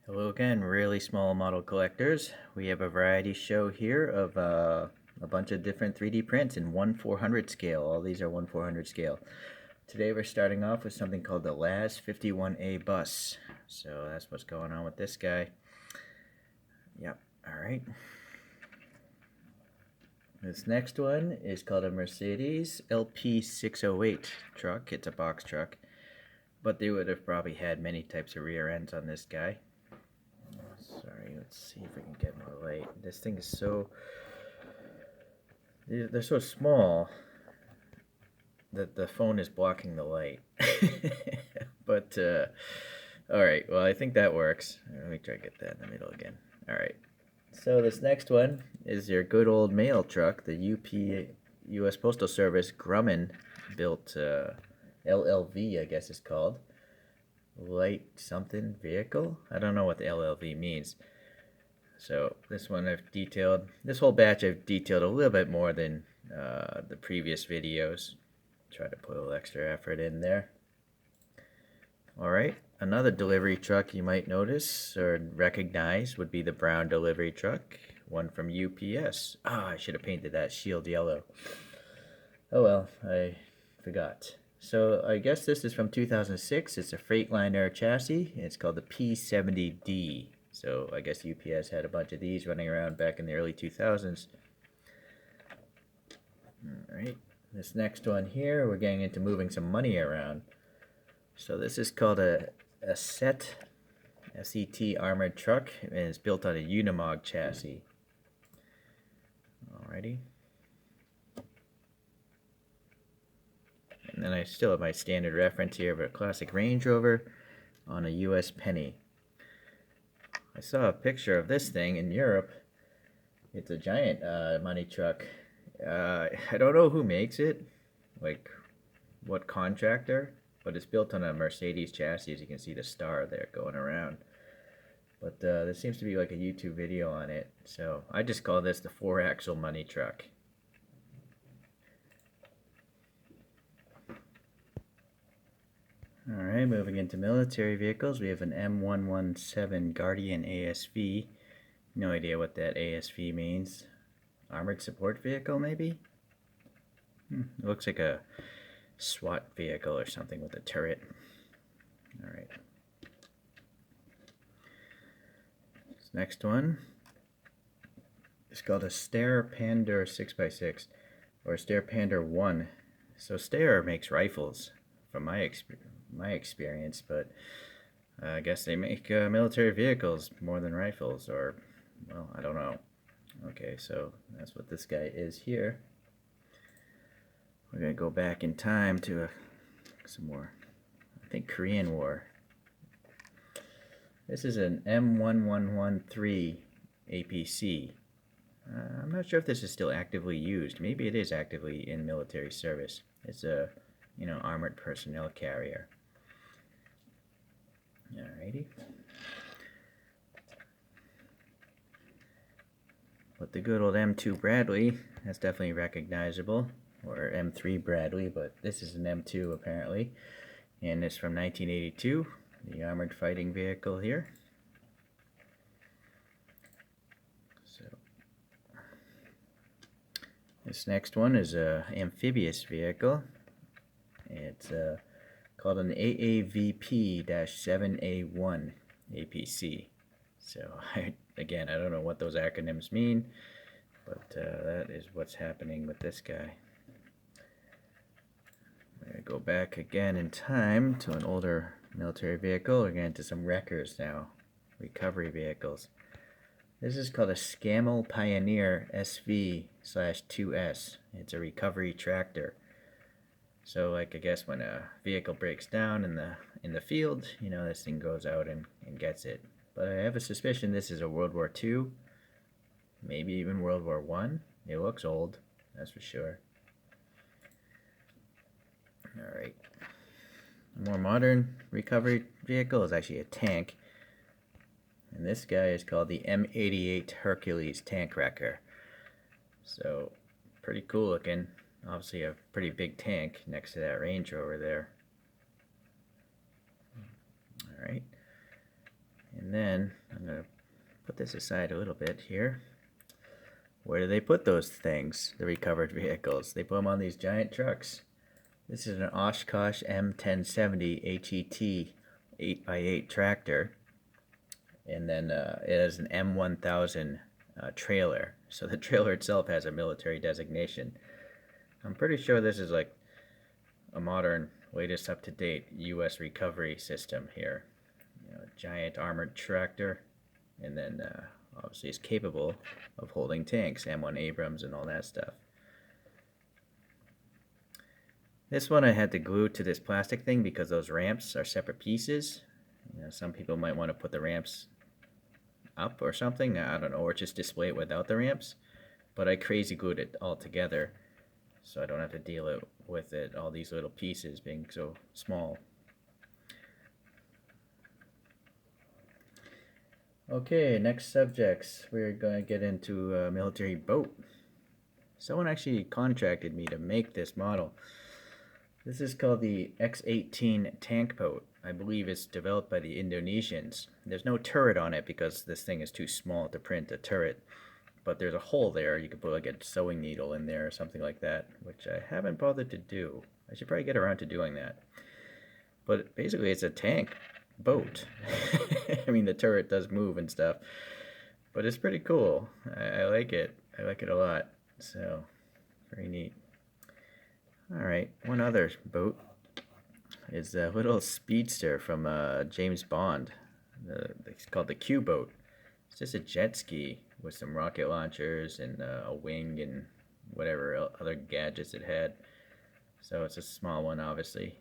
Hello again, really small model collectors. We have a variety show here of a bunch of different 3D prints in 1/400 scale. All these are 1/400 scale. Today we're starting off with something called the LAS51A bus. So that's what's going on with this guy. Yep, alright. This next one is called a Mercedes LP608 truck. It's a box truck. But they would have probably had many types of rear ends on this guy. Sorry, let's see if we can get more light. This thing is so... They're so small that the phone is blocking the light. But, alright, well I think that works. Let me try to get that in the middle again. Alright, so this next one is your good old mail truck, the US Postal Service Grumman built LLV, I guess it's called. Light something vehicle? I don't know what the LLV means. So this one I've detailed, this whole batch I've detailed a little bit more than the previous videos. Try to put a little extra effort in there. Alright, another delivery truck you might notice or recognize would be the brown delivery truck, one from UPS. Ah, I should have painted that shield yellow. Oh well, I forgot. So I guess this is from 2006. It's a Freightliner chassis. It's called the P70D. So I guess UPS had a bunch of these running around back in the early 2000s. Alright, this next one here, we're getting into moving some money around. So this is called a SET, S-E-T armored truck, and it's built on a Unimog chassis. Alrighty. And then I still have my standard reference here of a classic Range Rover on a US penny. I saw a picture of this thing in Europe. It's a giant money truck. I don't know who makes it, like what contractor, but it's built on a Mercedes chassis. As you can see the star there going around. But there seems to be like a YouTube video on it. So I just call this the 4-axle money truck. Alright, moving into military vehicles, we have an M117 Guardian ASV. No idea what that ASV means. Armored support vehicle, maybe? It looks like a SWAT vehicle or something with a turret. Alright. This next one is called a Steyr Pander 6x6, or Steyr Pander 1. So Steyr makes rifles, from my experience, but I guess they make military vehicles more than rifles, or, well, I don't know. Okay, so that's what this guy is here. We're going to go back in time to some more, I think, Korean War. This is an M1113 APC. I'm not sure if this is still actively used. Maybe it is actively in military service. It's a, armored personnel carrier. Alrighty. But the good old M2 Bradley, that's definitely recognizable, or M3 Bradley, but this is an M2 apparently, and it's from 1982, the armored fighting vehicle here. So this next one is a amphibious vehicle. It's called an AAVP-7A1 APC. So again, I don't know what those acronyms mean, but that is what's happening with this guy. I'm going to go back again in time to an older military vehicle, again to some wreckers now, recovery vehicles. This is called a Scammell Pioneer SV/2S. It's a recovery tractor. So, like, I guess when a vehicle breaks down in the field, this thing goes out and gets it. But I have a suspicion this is a World War II, maybe even World War I. It looks old, that's for sure. Alright. A more modern recovery vehicle is actually a tank. And this guy is called the M88 Hercules Tank Wrecker. So, pretty cool looking. Obviously a pretty big tank next to that Range Rover there. Alright. And And then I'm going to put this aside a little bit here. Where do they put those things, the recovered vehicles? They put them on these giant trucks. This is an Oshkosh M1070 HET 8x8 tractor. And then it has an M1000 trailer. So the trailer itself has a military designation. I'm pretty sure this is like a modern, latest up-to-date U.S. recovery system here. A giant armored tractor, and then obviously it's capable of holding tanks, M1 Abrams and all that stuff. This one I had to glue to this plastic thing because those ramps are separate pieces. Some people might want to put the ramps up or something, I don't know, or just display it without the ramps. But I crazy glued it all together so I don't have to deal with all these little pieces being so small. Okay, next subjects. We're going to get into a military boat. Someone actually contracted me to make this model. This is called the X-18 tank boat. I believe it's developed by the Indonesians. There's no turret on it because this thing is too small to print a turret. But there's a hole there. You could put like a sewing needle in there or something like that, which I haven't bothered to do. I should probably get around to doing that. But basically it's a tank boat. I mean, the turret does move and stuff, but it's pretty cool. I like it. I like it a lot. So, very neat. Alright, one other boat is a little speedster from James Bond. It's called the Q boat. It's just a jet ski with some rocket launchers and a wing and whatever other gadgets it had. So it's a small one, obviously.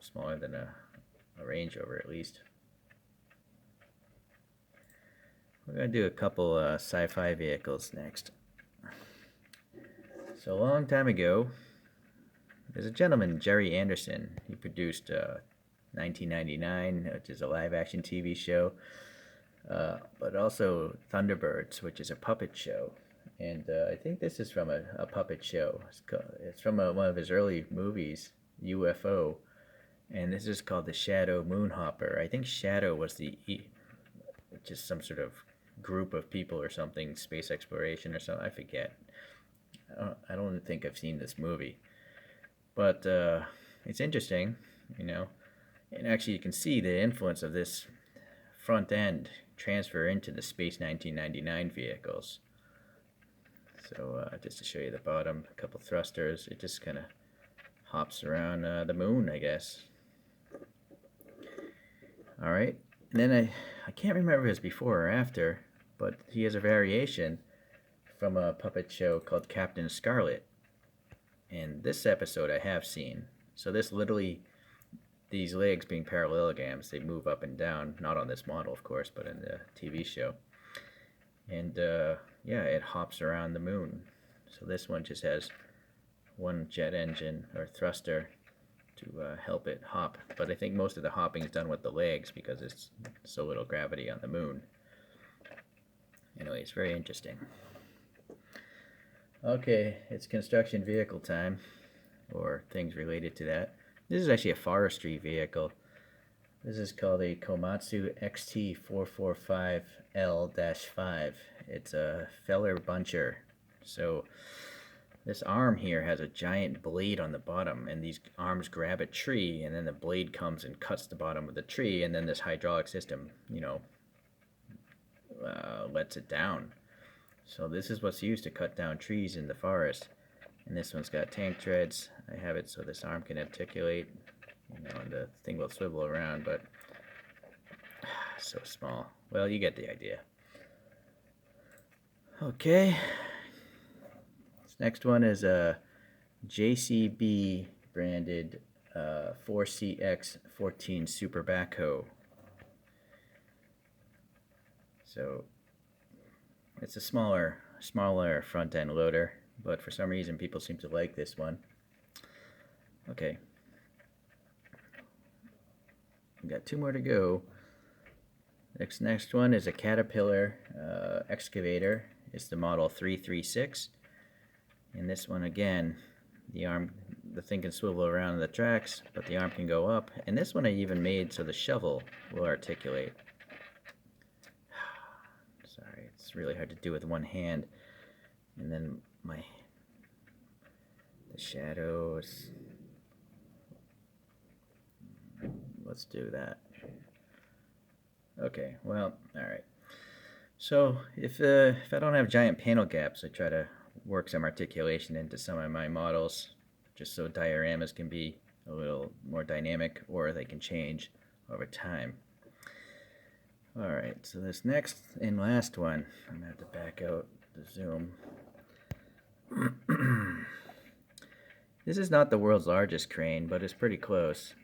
Smaller than a Range Rover at least. We're going to do a couple sci-fi vehicles next. So a long time ago, there's a gentleman, Jerry Anderson. He produced 1999, which is a live-action TV show, but also Thunderbirds, which is a puppet show. And I think this is from a puppet show. It's from one of his early movies, UFO. And this is called the Shadow Moonhopper. I think Shadow was just some sort of group of people or something, space exploration or something. I forget. I don't think I've seen this movie. But it's interesting, And actually you can see the influence of this front end transfer into the Space 1999 vehicles. So just to show you the bottom, a couple thrusters. It just kind of hops around the moon, I guess. Alright, and then I can't remember if it was before or after, but he has a variation from a puppet show called Captain Scarlet. And this episode I have seen. So this literally, these legs being parallelograms, they move up and down, not on this model of course, but in the TV show. And yeah, it hops around the moon. So this one just has one jet engine or thruster to help it hop, but I think most of the hopping is done with the legs because it's so little gravity on the moon. Anyway, it's very interesting. Okay, it's construction vehicle time, or things related to that. This is actually a forestry vehicle. This is called a Komatsu XT445L-5. It's a feller buncher. So this arm here has a giant blade on the bottom, and these arms grab a tree, and then the blade comes and cuts the bottom of the tree, and then this hydraulic system, lets it down. So this is what's used to cut down trees in the forest. And this one's got tank treads. I have it so this arm can articulate, and the thing will swivel around, but so small. Well, you get the idea. Okay. Next one is a JCB branded 4CX14 Super Backhoe. So it's a smaller front end loader, but for some reason people seem to like this one. Okay. We got two more to go. Next one is a Caterpillar excavator. It's the model 336. And this one again, the thing can swivel around the tracks, but the arm can go up. And this one I even made so the shovel will articulate. It's really hard to do with one hand. And then the shadows. Let's do that. Okay, well, alright. So if I don't have giant panel gaps, I try to work some articulation into some of my models, just so dioramas can be a little more dynamic, or they can change over time. Alright, so this next and last one, I'm going to have to back out the zoom. This is not the world's largest crane, but it's pretty close.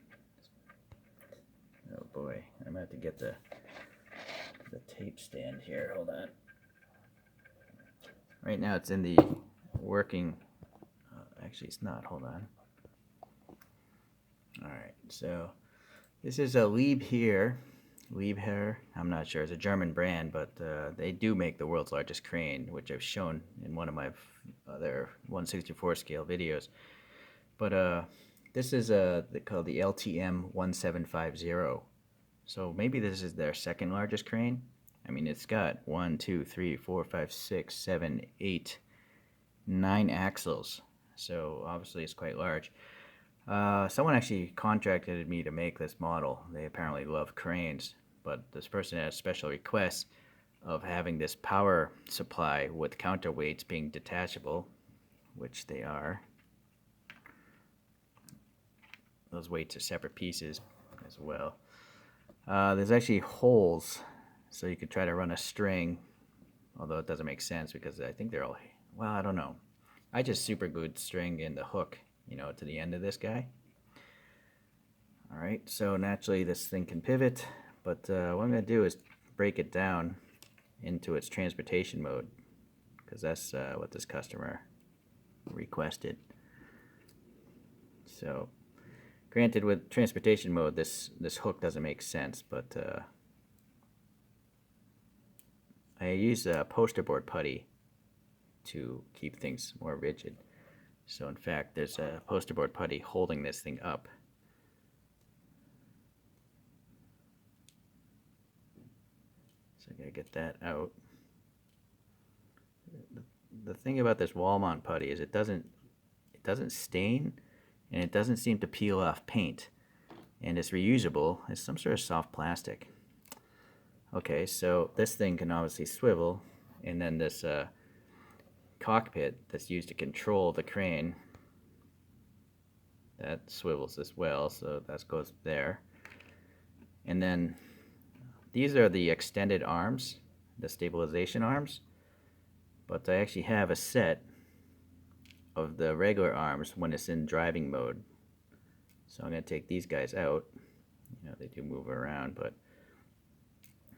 Oh boy, I'm going to have to get the tape stand here. Hold on. Right now it's in the working, actually it's not, hold on. Alright, so this is a Liebherr, I'm not sure, it's a German brand, but they do make the world's largest crane, which I've shown in one of my other 1/64 scale videos. But this is called the LTM1750. So maybe this is their second largest crane. I mean, it's got 1, 2, 3, 4, 5, 6, 7, 8, 9 axles. So obviously it's quite large. Someone actually contracted me to make this model. They apparently love cranes, but this person had a special request of having this power supply with counterweights being detachable, which they are. Those weights are separate pieces as well. There's actually holes, so you could try to run a string, although it doesn't make sense because I think they're all, well, I don't know. I just super glued string in the hook, you know, to the end of this guy. Alright, so naturally this thing can pivot, but what I'm going to do is break it down into its transportation mode, because that's what this customer requested. So granted, with transportation mode, this hook doesn't make sense, but I use a poster board putty to keep things more rigid. So in fact, there's a poster board putty holding this thing up. So I gotta get that out. The thing about this wall mount putty is it doesn't stain, and it doesn't seem to peel off paint, and it's reusable. It's some sort of soft plastic. Okay, so this thing can obviously swivel, and then this cockpit that's used to control the crane, that swivels as well, so that goes there. And then these are the extended arms, the stabilization arms, but I actually have a set of the regular arms when it's in driving mode. So I'm going to take these guys out. You know, they do move around, but,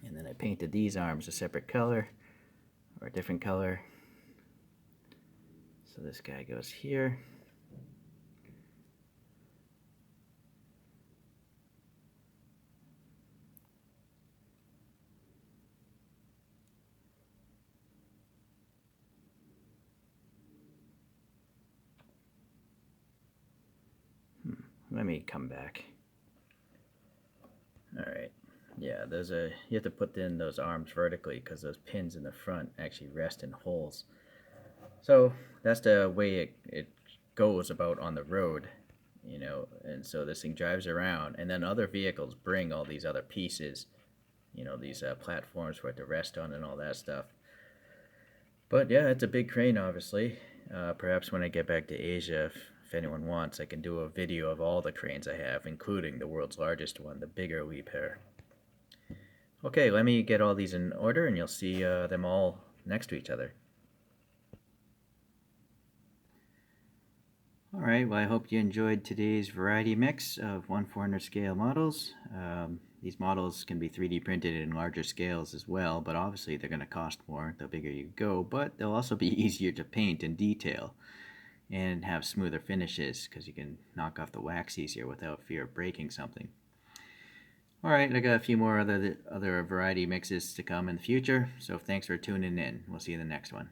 and then I painted these arms a separate color or a different color. So this guy goes here. Let me come back. Alright, yeah, you have to put in those arms vertically because those pins in the front actually rest in holes. So that's the way it goes about on the road, you know, and so this thing drives around, and then other vehicles bring all these other pieces, you know, these platforms for it to rest on and all that stuff. But yeah, it's a big crane, obviously. Perhaps when I get back to Asia, if anyone wants, I can do a video of all the cranes I have, including the world's largest one, the bigger Liebherr. Okay, let me get all these in order, and you'll see them all next to each other. Alright, well, I hope you enjoyed today's variety mix of 1/400 scale models. These models can be 3D printed in larger scales as well, but obviously they're going to cost more the bigger you go, but they'll also be easier to paint and detail and have smoother finishes because you can knock off the wax easier without fear of breaking something. Alright, I got a few more other variety mixes to come in the future, so thanks for tuning in. We'll see you in the next one.